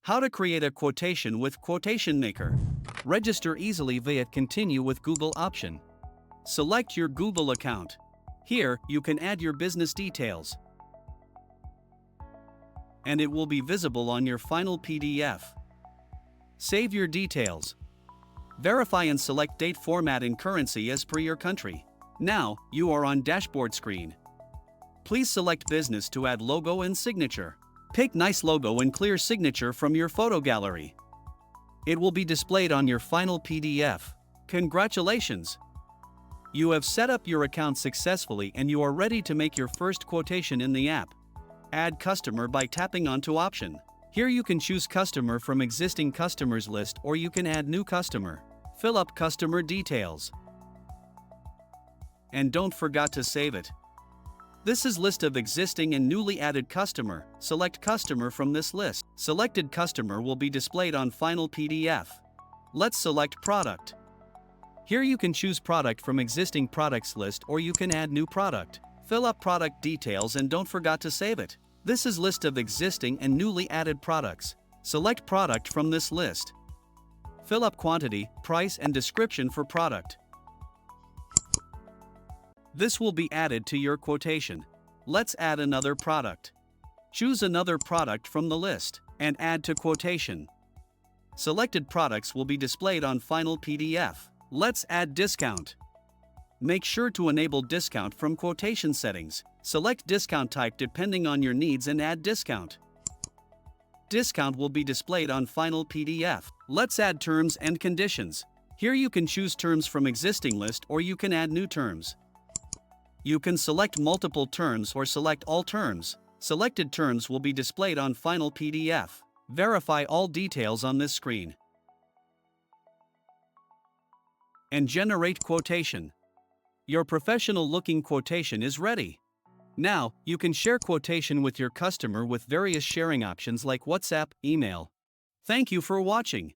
How to create a quotation with Quotation Maker. Register easily via Continue with Google option. Select your Google account. Here, you can add your business details, and it will be visible on your final PDF. Save your details. Verify and select date, format and currency as per your country. Now, you are on dashboard screen. Please select business to add logo and signature. Pick nice logo and clear signature from your photo gallery. It will be displayed on your final PDF. Congratulations! You have set up your account successfully and you are ready to make your first quotation in the app. Add customer by tapping onto option. Here you can choose customer from existing customers list or you can add new customer. Fill up customer details. And don't forget to save it. This is list of existing and newly added customer. Select customer from this list. Selected customer will be displayed on final PDF. Let's select product. Here you can choose product from existing products list or you can add new product. Fill up product details and don't forget to save it. This is list of existing and newly added products. Select product from this list. Fill up quantity, price and description for product. This will be added to your quotation. Let's add another product. Choose another product from the list and add to quotation. Selected products will be displayed on final PDF. Let's add discount. Make sure to enable discount from quotation settings. Select discount type depending on your needs and add discount. Discount will be displayed on final PDF. Let's add terms and conditions. Here you can choose terms from existing list or you can add new terms. You can select multiple terms or select all terms. Selected terms will be displayed on final PDF. Verify all details on this screen. And generate quotation. Your professional-looking quotation is ready. Now, you can share quotation with your customer with various sharing options like WhatsApp, email. Thank you for watching.